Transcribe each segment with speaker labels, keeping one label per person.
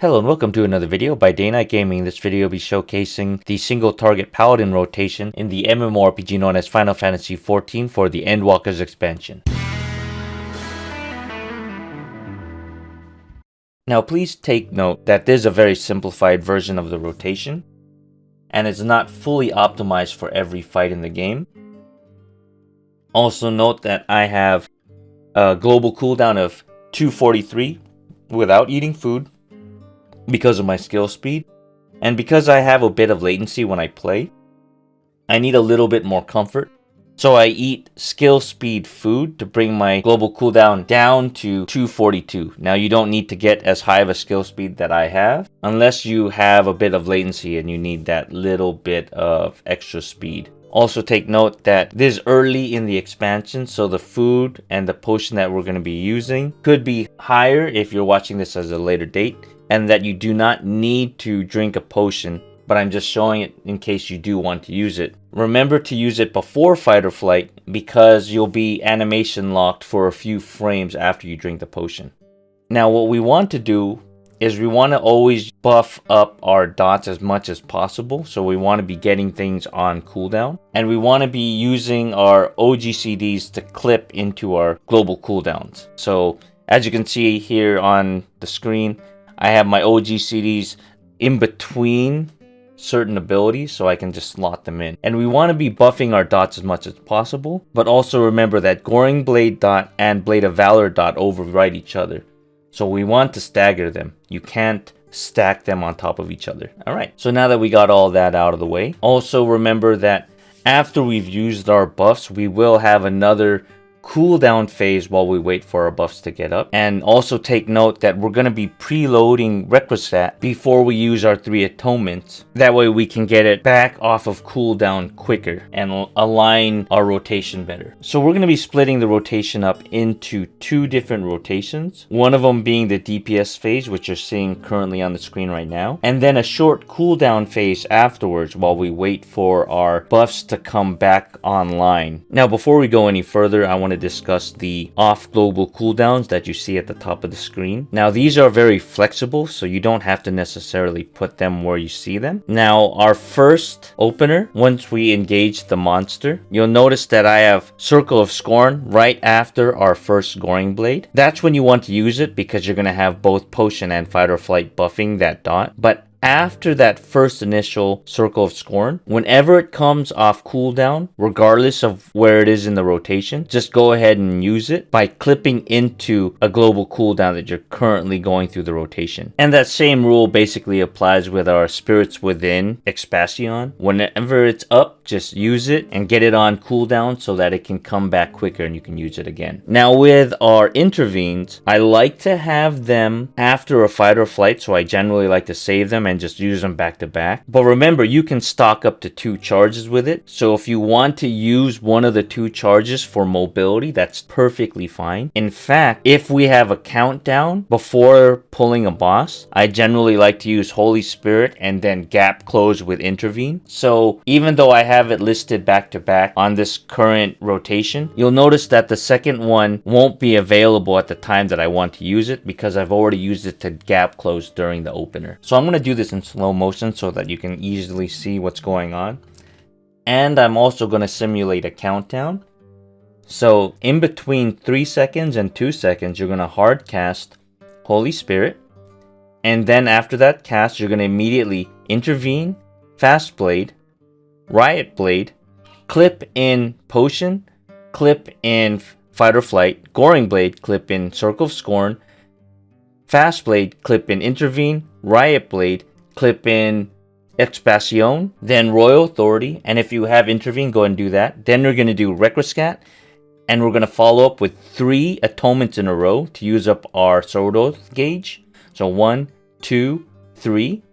Speaker 1: Hello and welcome to another video by Day Night Gaming. This video will be showcasing the Single Target Paladin Rotation in the MMORPG known as Final Fantasy XIV for the Endwalkers Expansion. Now please take note that this is a very simplified version of the rotation, and it's not fully optimized for every fight in the game. Also note that I have a global cooldown of 243 without eating food, because of my skill speed, and because I have a bit of latency when I play, I need a little bit more comfort. So I eat skill speed food to bring my global cooldown down to 242. Now you don't need to get as high of a skill speed that I have, unless you have a bit of latency and you need that little bit of extra speed. Also take note that this is early in the expansion, so the food and the potion that we're going to be using could be higher if you're watching this as a later date, and that you do not need to drink a potion, but I'm just showing it in case you do want to use it. Remember to use it before fight or flight, because you'll be animation locked for a few frames after you drink the potion. Now what we want to do is we want to always buff up our dots as much as possible, so we want to be getting things on cooldown, and we want to be using our OGCDs to clip into our global cooldowns. So as you can see here on the screen, I have my OGCDs in between certain abilities, so I can just slot them in. And we want to be buffing our dots as much as possible, but also remember that Goring Blade dot and Blade of Valor dot override each other. So we want to stagger them. You can't stack them on top of each other. Alright, so now that we got all that out of the way, also remember that after we've used our buffs, we will have another cooldown phase while we wait for our buffs to get up. And also take note that we're going to be preloading Requisat before we use our 3 atonements. That way we can get it back off of cooldown quicker and align our rotation better. So we're going to be splitting the rotation up into 2 different rotations. One of them being the DPS phase, which you're seeing currently on the screen right now. And then a short cooldown phase afterwards while we wait for our buffs to come back online. Now before we go any further, I want to discuss the off global cooldowns that you see at the top of the screen. Now these are very flexible, so you don't have to necessarily put them where you see them. Now our first opener, once we engage the monster, you'll notice that I have Circle of Scorn right after our first Goring Blade. That's when you want to use it, because you're going to have both potion and fight or flight buffing that dot. But after that first initial Circle of Scorn, whenever it comes off cooldown, regardless of where it is in the rotation, just go ahead and use it by clipping into a global cooldown that you're currently going through the rotation. And that same rule basically applies with our Spirits Within Expansion. Whenever it's up, just use it and get it on cooldown so that it can come back quicker and you can use it again. Now with our intervenes, I like to have them after a fight or flight, so I generally like to save them and just use them back to back. But remember, you can stock up to 2 charges with it, so if you want to use one of the 2 charges for mobility, that's perfectly fine. In fact, if we have a countdown before pulling a boss, I generally like to use Holy Spirit and then gap close with intervene. So even though I have it listed back to back on this current rotation, you'll notice that the second one won't be available at the time that I want to use it, because I've already used it to gap close during the opener. So I'm going to do this in slow motion so that you can easily see what's going on. And I'm also going to simulate a countdown. So in between 3 seconds and 2 seconds, you're going to hard cast Holy Spirit. And then after that cast, you're going to immediately intervene, Fast Blade, Riot Blade, clip in Potion, clip in Fight or Flight, Goring Blade, clip in Circle of Scorn, Fast Blade, clip in Intervene, Riot Blade, clip in Expansion, then Royal Authority, and if you have Intervene, go and do that. Then we're going to do Requisat, and we're going to follow up with 3 atonements in a row to use up our Sword Oath gauge. So 1, 2, 3.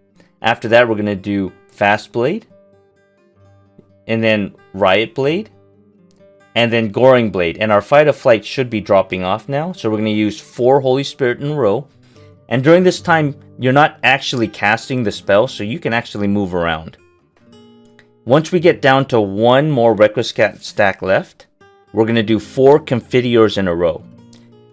Speaker 1: After that, we're going to do Fast Blade, and then Riot Blade, and then Goring Blade. And our Fight or Flight should be dropping off now, so we're going to use 4 Holy Spirit in a row. And during this time, you're not actually casting the spell, so you can actually move around. Once we get down to 1 more Requisat stack left, we're going to do 4 Confiteors in a row.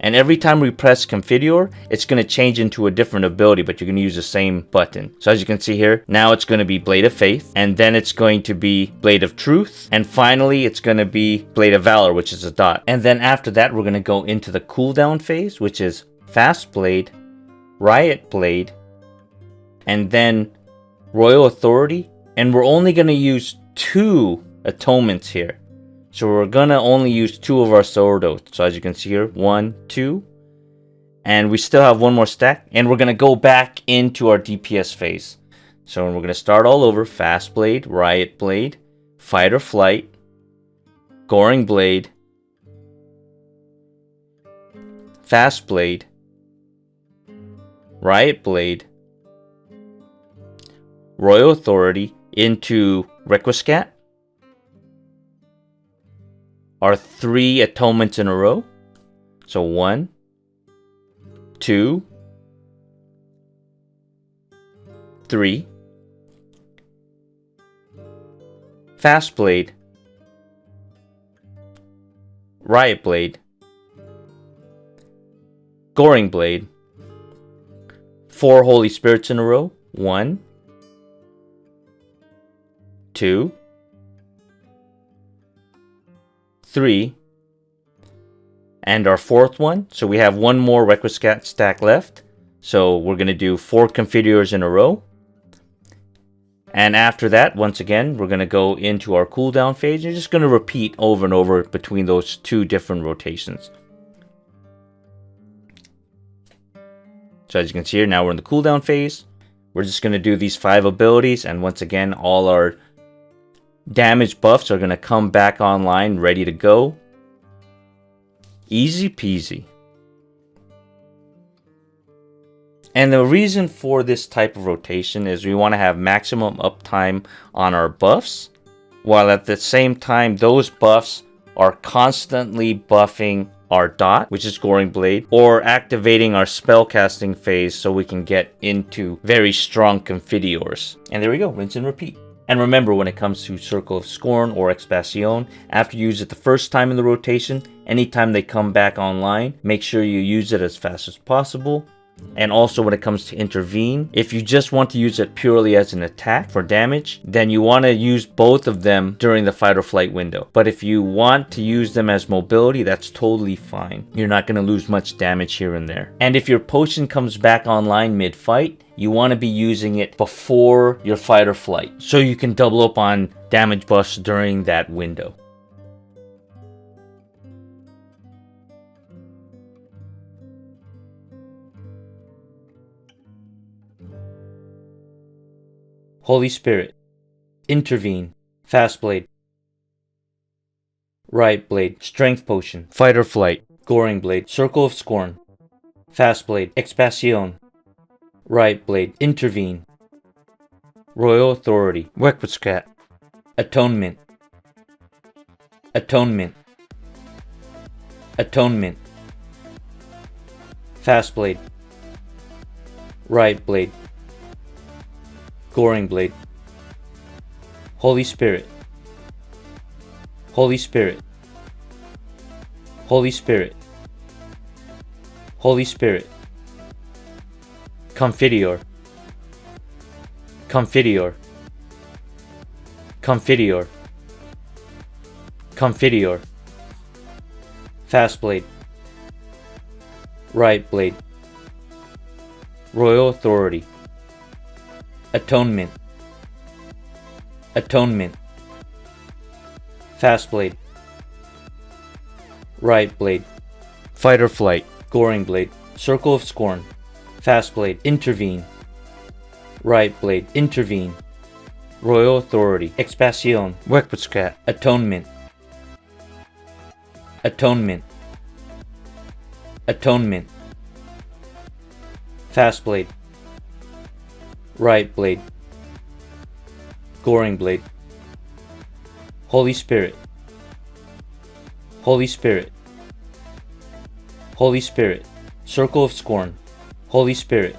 Speaker 1: And every time we press Configure, it's going to change into a different ability, but you're going to use the same button. So as you can see here, now it's going to be Blade of Faith, and then it's going to be Blade of Truth, and finally it's going to be Blade of Valor, which is a dot. And then after that, we're going to go into the cooldown phase, which is Fast Blade, Riot Blade, and then Royal Authority. And we're only going to use 2 atonements here. So we're going to only use 2 of our sword oaths. So as you can see here, 1, 2. And we still have 1 more stack. And we're going to go back into our DPS phase. So we're going to start all over. Fast Blade, Riot Blade, Fight or Flight, Goring Blade, Fast Blade, Riot Blade, Royal Authority into Requiescat. Our 3 atonements in a row. So 1, 2, 3. Fast Blade, Riot Blade, Goring Blade. 4 Holy Spirits in a row. 1, 2, 3, and our 4th one. So we have 1 more Requiescat stack left. So we're going to do 4 Configures in a row. And after that, once again, we're going to go into our cooldown phase. You're just going to repeat over and over between those 2 different rotations. So as you can see here, now we're in the cooldown phase. We're just going to do these 5 abilities. And once again, all our damage buffs are going to come back online, ready to go. Easy peasy. And the reason for this type of rotation is we want to have maximum uptime on our buffs, while at the same time those buffs are constantly buffing our dot, which is Goring Blade, or activating our spellcasting phase so we can get into very strong Configures. And there we go, rinse and repeat. And remember, when it comes to Circle of Scorn or Expansion, after you use it the first time in the rotation, anytime they come back online, make sure you use it as fast as possible. And also when it comes to Intervene, if you just want to use it purely as an attack for damage, then you want to use both of them during the fight or flight window. But if you want to use them as mobility, that's totally fine. You're not going to lose much damage here and there. And if your potion comes back online mid-fight, you want to be using it before your fight or flight, so you can double up on damage buffs during that window. Holy Spirit, Intervene, Fast Blade, Riot Blade, Strength Potion, Fight or Flight, Goring Blade, Circle of Scorn, Fast Blade, Expansion, Riot Blade, Intervene, Royal Authority, Requiescat, Atonement, Atonement, Atonement, Fast Blade, Riot Blade, Goring Blade, Holy Spirit, Holy Spirit, Holy Spirit, Holy Spirit, Configure, Configure, Configure, Configure, Fast Blade, Riot Blade, Royal Authority, Atonement, Atonement, Fast Blade, Riot Blade, Fight or Flight, Goring Blade, Circle of Scorn, Fast Blade, Intervene, Riot Blade, Intervene, Royal Authority, Expansion, Requiescat, Atonement, Atonement, Atonement, Fast Blade, Riot Blade, Goring Blade, Holy Spirit, Holy Spirit, Holy Spirit, Circle of Scorn, Holy Spirit,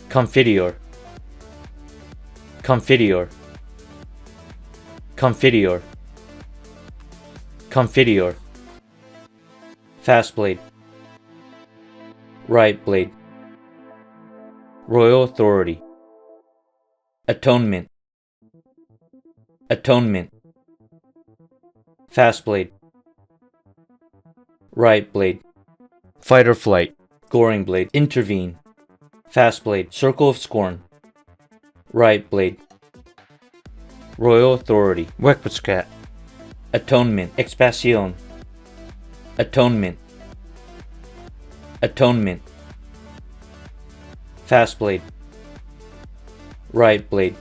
Speaker 1: Configure, Configure, Configure, Configure, Fast blade. Right blade. Royal authority. Atonement. Atonement. Fast blade. Right blade. Fight or flight. Goring blade. Intervene. Fast blade. Circle of scorn. Right blade. Royal authority. Wekpuscat. Atonement. Expansion. Atonement. Atonement. Fast blade. Right blade.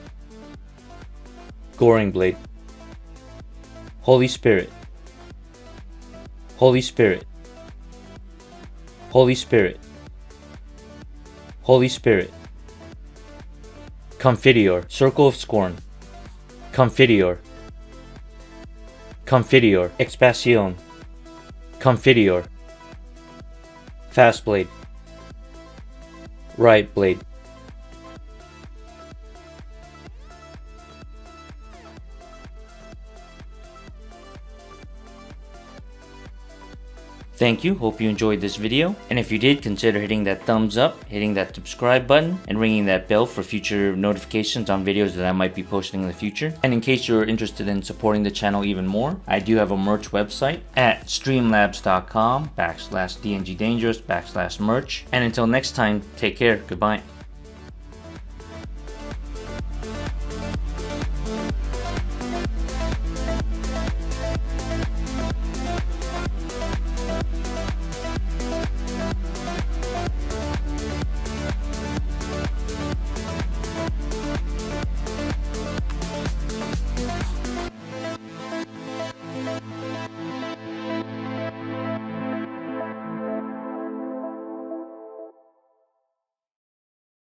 Speaker 1: Goring blade. Holy Spirit. Holy Spirit. Holy Spirit. Holy Spirit. Confiteor. Circle of scorn. Confiteor. Confiteor. Expansion. Confiteor. Fast blade. Right blade. Thank you, hope you enjoyed this video, and if you did, consider hitting that thumbs up, hitting that subscribe button, and ringing that bell for future notifications on videos that I might be posting in the future. And in case you're interested in supporting the channel even more, I do have a merch website at streamlabs.com/DNGdangerous/merch. And until next time, take care, goodbye.